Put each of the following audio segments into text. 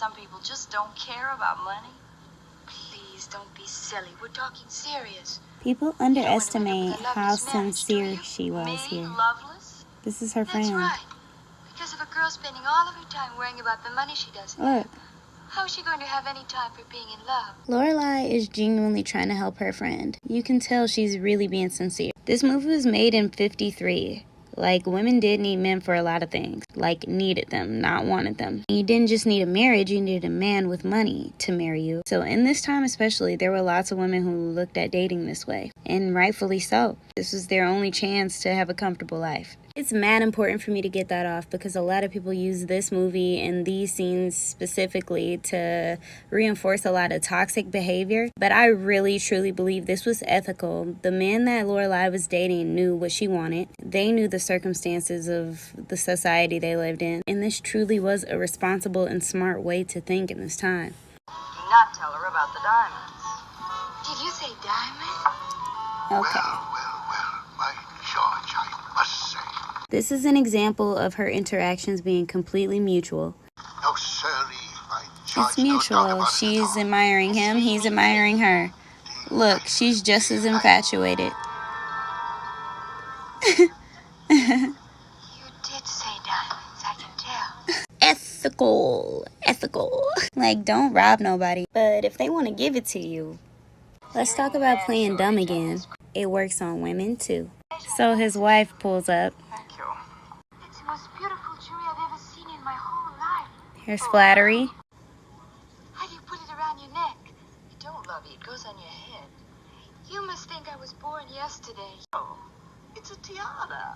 some people just don't care about money. Please don't be silly. We're talking serious. People underestimate how sincere she was here. Loveless? This is her friend. That's right. Because if a girl's spending all of her time worrying about the money she doesn't Look. have, how is she going to have any time for being in love? Lorelai is genuinely trying to help her friend. You can tell she's really being sincere. This movie was made in '53. Like, women did need men for a lot of things. Like, needed them, not wanted them. You didn't just need a marriage, you needed a man with money to marry you. So in this time especially, there were lots of women who looked at dating this way. And rightfully so. This was their only chance to have a comfortable life. It's mad important for me to get that off because a lot of people use this movie and these scenes specifically to reinforce a lot of toxic behavior. But I really, truly believe this was ethical. The man that Lorelai was dating knew what she wanted. They knew the circumstances of the society they lived in. And this truly was a responsible and smart way to think in this time. Do not tell her about the diamonds. Did you say diamonds? Okay. Well, my George, I must say. This is an example of her interactions being completely mutual. No, sirree, my George. It's mutual. She's admiring him. He's admiring her. Look, she's just as infatuated. You did say diamonds, I can tell. Ethical. Like, don't rob nobody. But if they want to give it to you. Let's talk about playing dumb again. It works on women too. So his wife pulls up. Thank you. It's the most beautiful jewelry I've ever seen in my whole life. Here's flattery. How do you put it around your neck? You don't, Lovey. It goes on your head. You must think I was born yesterday. Oh, it's a tiara.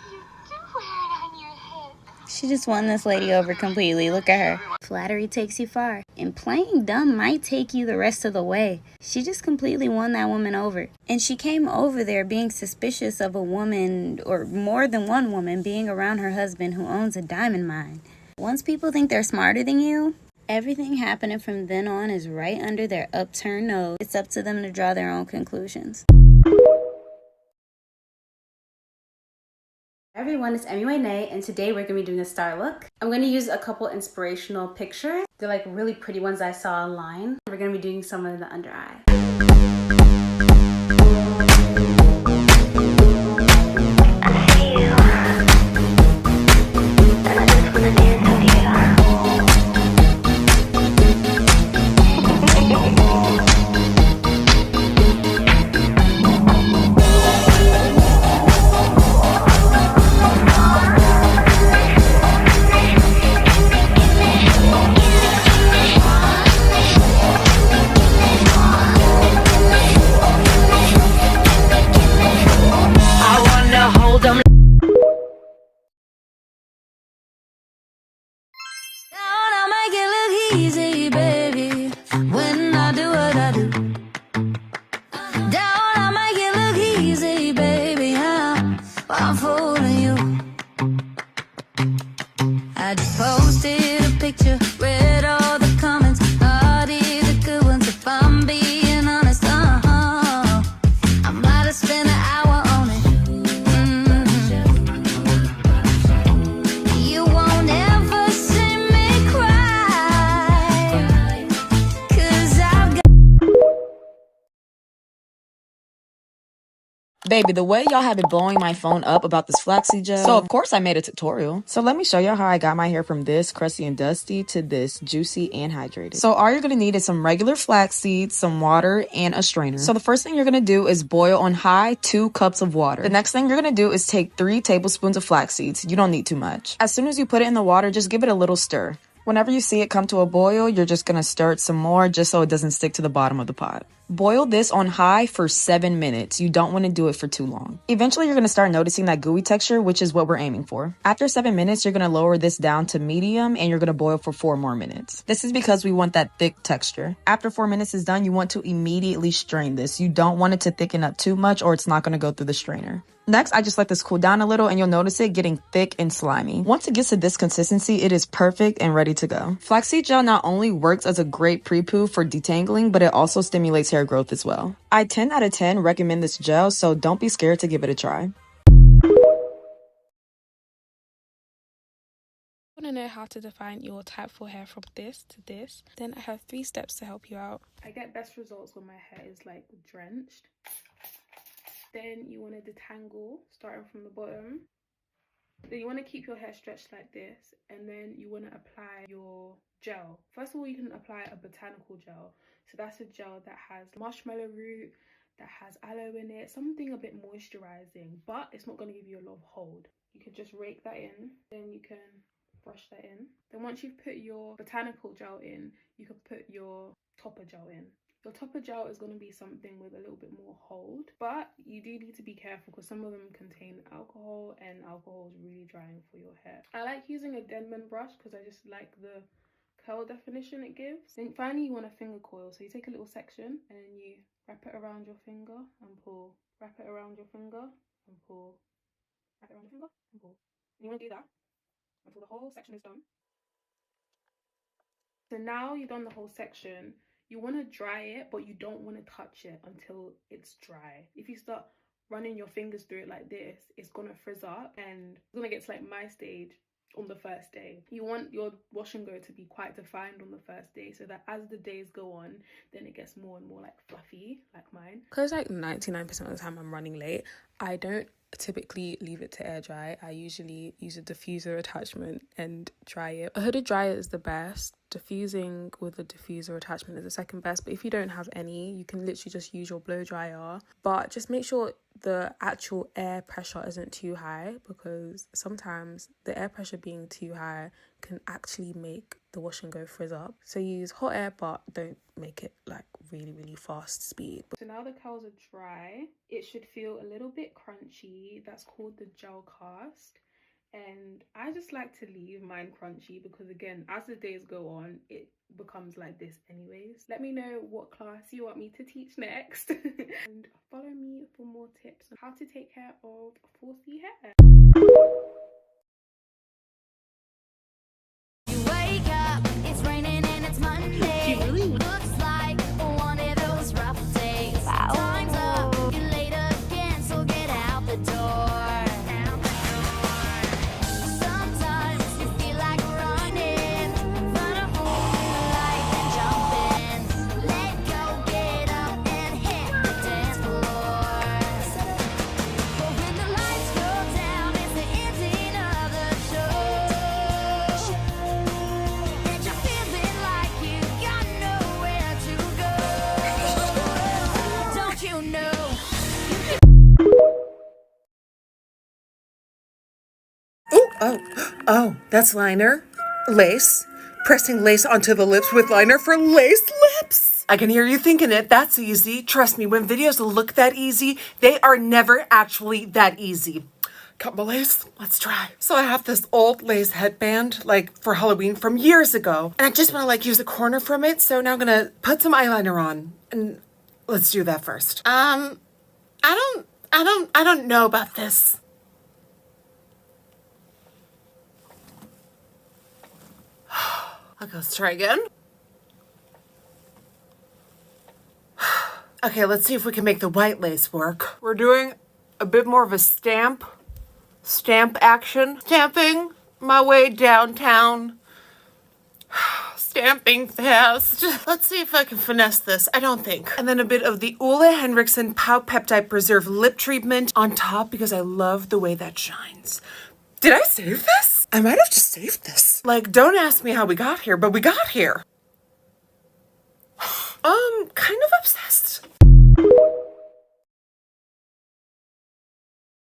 You do wear it on your head. She just won this lady over completely. Look at her. Flattery takes you far. And playing dumb might take you the rest of the way. She just completely won that woman over. And she came over there being suspicious of a woman, or more than one woman, being around her husband who owns a diamond mine. Once people think they're smarter than you, everything happening from then on is right under their upturned nose. It's up to them to draw their own conclusions. Hi everyone, it's Emmy Wayne, and today we're going to be doing a star look. I'm going to use a couple inspirational pictures. They're like really pretty ones I saw online. We're going to be doing some of the under eye. Easy, baby, when I do what I do. Down, I make it look easy, baby, I'm fooling you. I just posted a picture, read all the comments, all the good ones, if I'm being honest, I might have spent an hour on it. You won't ever see me cry. Baby, the way y'all have been blowing my phone up about this flaxseed gel, so of course I made a tutorial. So let me show y'all how I got my hair from this crusty and dusty to this juicy and hydrated. So all you're gonna need is some regular flaxseed, some water, and a strainer. So the first thing you're gonna do is boil on high 2 cups of water. The next thing you're gonna do is take 3 tablespoons of flax seeds. You don't need too much. As soon as you put it in the water, just give it a little stir. Whenever you see it come to a boil, you're just gonna stir it some more just so it doesn't stick to the bottom of the pot. Boil this on high for 7 minutes. You don't want to do it for too long. Eventually, you're going to start noticing that gooey texture, which is what we're aiming for. After 7 minutes, you're going to lower this down to medium and you're going to boil for 4 more minutes. This is because we want that thick texture. After 4 minutes is done, you want to immediately strain this. You don't want it to thicken up too much or it's not going to go through the strainer. Next, I just let this cool down a little and you'll notice it getting thick and slimy. Once it gets to this consistency, it is perfect and ready to go. Flaxseed gel not only works as a great pre-poo for detangling, but it also stimulates hair growth as well. I 10 out of 10 recommend this gel, so don't be scared to give it a try. Want to know how to define your type 4 hair from this to this, then I have 3 steps to help you out. I get best results when my hair is like drenched. Then you want to detangle starting from the bottom. Then you want to keep your hair stretched like this, and then you want to apply your gel. First of all, you can apply a botanical gel. So that's a gel that has marshmallow root, that has aloe in it, something a bit moisturizing, but it's not going to give you a lot of hold. You can just rake that in, then you can brush that in. Then once you've put your botanical gel in, you can put your topper gel in. Your topper gel is going to be something with a little bit more hold, but you do need to be careful because some of them contain alcohol, and alcohol is really drying for your hair. I like using a Denman brush because I just like the curl definition it gives. Then finally you want a finger coil, so you take a little section and then you wrap it around your finger and pull, wrap it around your finger and pull, wrap it around your finger and pull. And you want to do that until the whole section is done. So now you've done the whole section, you want to dry it, but you don't want to touch it until it's dry. If you start running your fingers through it like this, it's going to frizz up and it's going to get to like my stage on the first day. You want your wash and go to be quite defined on the first day, so that as the days go on, then it gets more and more like fluffy, like mine. Because like 99% of the time I'm running late, I don't typically leave it to air dry. I usually use a diffuser attachment and dry it. A hooded dryer is the best. Diffusing with a diffuser attachment is the second best, but if you don't have any, you can literally just use your blow dryer. But just make sure the actual air pressure isn't too high, because sometimes the air pressure being too high can actually make the wash and go frizz up. So use hot air, but don't make it like really fast speed. So now the curls are dry, it should feel a little bit crunchy. That's called the gel cast. And I just like to leave mine crunchy because, again, as the days go on, it becomes like this anyways. Let me know what class you want me to teach next. And follow me for more tips on how to take care of 4C hair. You wake up, it's raining and it's Monday. Looks like one of those rough days. Time's up, you're late again, so get out the door. Oh, that's liner. Lace. Pressing lace onto the lips with liner for lace lips. I can hear you thinking it. That's easy. Trust me, when videos look that easy, they are never actually that easy. Cut my lace. Let's try. So I have this old lace headband, like for Halloween from years ago. And I just want to like use a corner from it. So now I'm going to put some eyeliner on. And let's do that first. I don't know about this. Okay, let's try again. Okay, let's see if we can make the white lace work. We're doing a bit more of a stamp action. Stamping my way downtown. Stamping fast. Let's see if I can finesse this. I don't think. And then a bit of the Ole Henriksen Pow Peptide Preserve lip treatment on top because I love the way that shines. Did I save this? I might have just saved this. Like, don't ask me how we got here, but we got here. Kind of obsessed.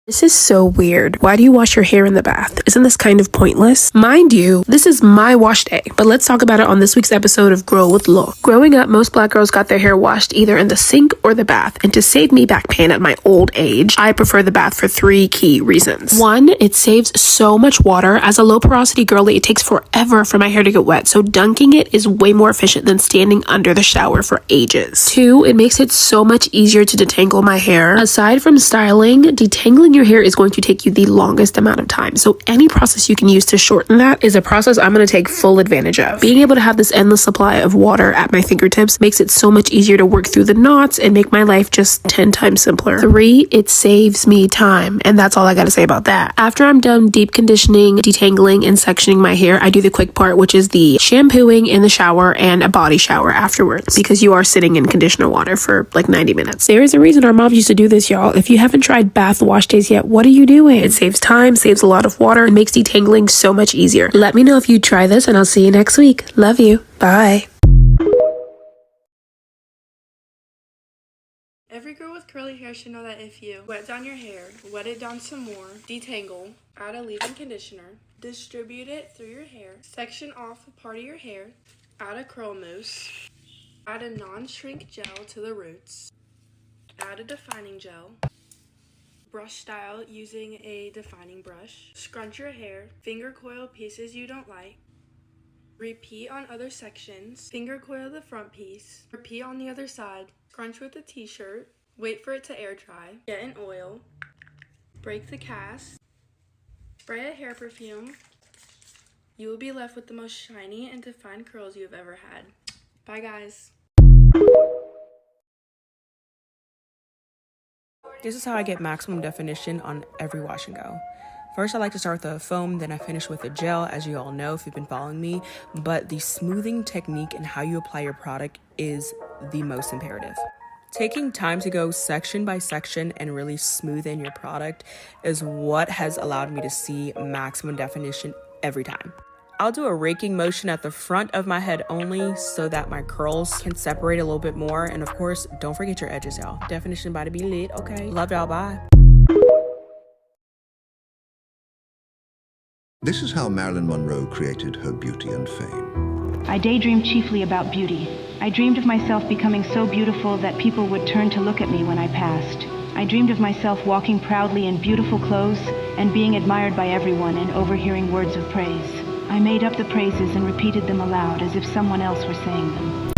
This is so weird. Why do you wash your hair in the bath? Isn't this kind of pointless? Mind you, this is my wash day, but let's talk about it on this week's episode of Grow with Lo. Growing up, most black girls got their hair washed either in the sink or the bath, and to save me back pain at my old age, I prefer the bath for 3 key reasons. 1, it saves so much water. As a low porosity girly, it takes forever for my hair to get wet, so dunking it is way more efficient than standing under the shower for ages. 2, it makes it so much easier to detangle my hair. Aside from styling, detangling Curling your hair is going to take you the longest amount of time. So any process you can use to shorten that is a process I'm going to take full advantage of. Being able to have this endless supply of water at my fingertips makes it so much easier to work through the knots and make my life just 10 times simpler. 3, it saves me time. And that's all I got to say about that. After I'm done deep conditioning, detangling, and sectioning my hair, I do the quick part, which is the shampooing in the shower and a body shower afterwards, because you are sitting in conditioner water for like 90 minutes. There is a reason our moms used to do this, y'all. If you haven't tried bath wash days yet, what are you doing? It saves time, saves a lot of water, and makes detangling so much easier. Let me know if you try this, and I'll see you next week. Love you. Bye. Every girl with curly hair should know that if you wet down your hair, wet it down some more, detangle, add a leave-in conditioner, distribute it through your hair, section off a part of your hair, add a curl mousse, add a non-shrink gel to the roots, add a defining gel, brush style using a defining brush, scrunch your hair, finger coil pieces you don't like, repeat on other sections, finger coil the front piece, repeat on the other side, scrunch with a t-shirt, wait for it to air dry, get an oil, break the cast, spray a hair perfume. You will be left with the most shiny and defined curls you have ever had. Bye guys. This is how I get maximum definition on every wash and go. First, I like to start with a foam, then I finish with a gel, as you all know if you've been following me. But the smoothing technique and how you apply your product is the most imperative. Taking time to go section by section and really smooth in your product is what has allowed me to see maximum definition every time. I'll do a raking motion at the front of my head only so that my curls can separate a little bit more. And of course, don't forget your edges, y'all. Definition about to be lit, okay? Love y'all, bye. This is how Marilyn Monroe created her beauty and fame. I daydreamed chiefly about beauty. I dreamed of myself becoming so beautiful that people would turn to look at me when I passed. I dreamed of myself walking proudly in beautiful clothes and being admired by everyone and overhearing words of praise. I made up the praises and repeated them aloud as if someone else were saying them.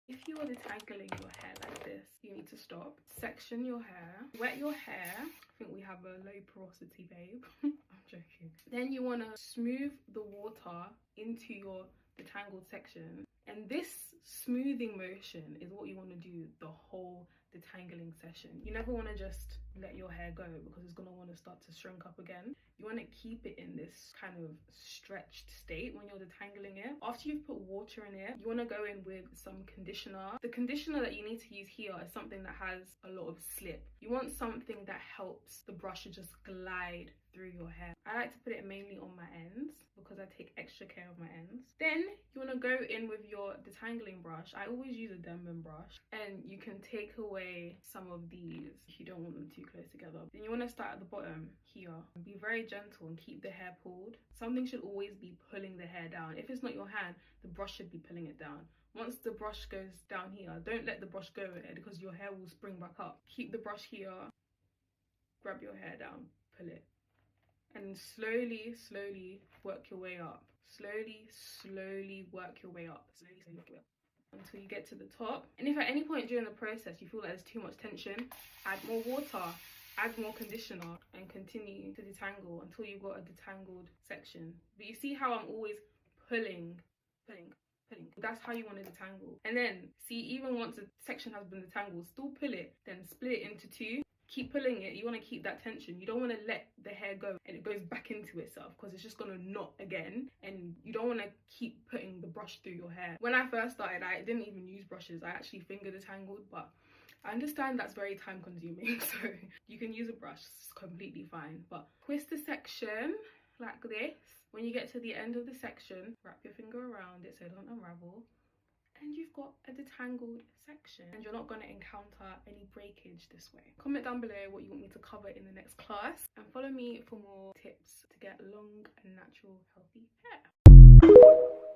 If you are detangling your hair like this, you need to stop, section your hair, wet your hair. I think we have a low porosity, babe. I'm joking. Then you want to smooth the water into your detangled section, and this smoothing motion is what you want to do the whole detangling session. You never want to just let your hair go because it's going to want to start to shrink up again. You want to keep it in this kind of stretched state when you're detangling it. After you've put water in it, you want to go in with some conditioner. The conditioner that you need to use here is something that has a lot of slip. You want something that helps the brush to just glide through your hair. I like to put it mainly on my ends because I take extra care of my ends. Then you want to go in with your detangling brush. I always use a Denman brush, and you can take away some of these if you don't want them too close together. Then you want to start at the bottom here and be very gentle and keep the hair pulled. Something should always be pulling the hair down. If it's not your hand, the brush should be pulling it down. Once the brush goes down here, don't let the brush go because your hair will spring back up. Keep the brush here, grab your hair down, pull it, and slowly work your way up. Slowly work your way up. Slowly work your way up until you get to the top. And if at any point during the process you feel like there's too much tension, add more water, add more conditioner, and continue to detangle until you've got a detangled section. But you see how I'm always pulling. That's how you want to detangle. And then see, even once the section has been detangled, still pull it, then split it into two. Keep pulling it. You want to keep that tension. You don't want to let the hair go and it goes back into itself because it's just going to knot again, and you don't want to keep putting the brush through your hair. When I first started, I didn't even use brushes. I actually finger detangled, but I understand that's very time consuming, so you can use a brush. It's completely fine. But twist the section like this. When you get to the end of the section, wrap your finger around it so it don't unravel, and you've got a detangled section, and you're not going to encounter any breakage this way. Comment down below what you want me to cover in the next class, and follow me for more tips to get long and natural healthy hair.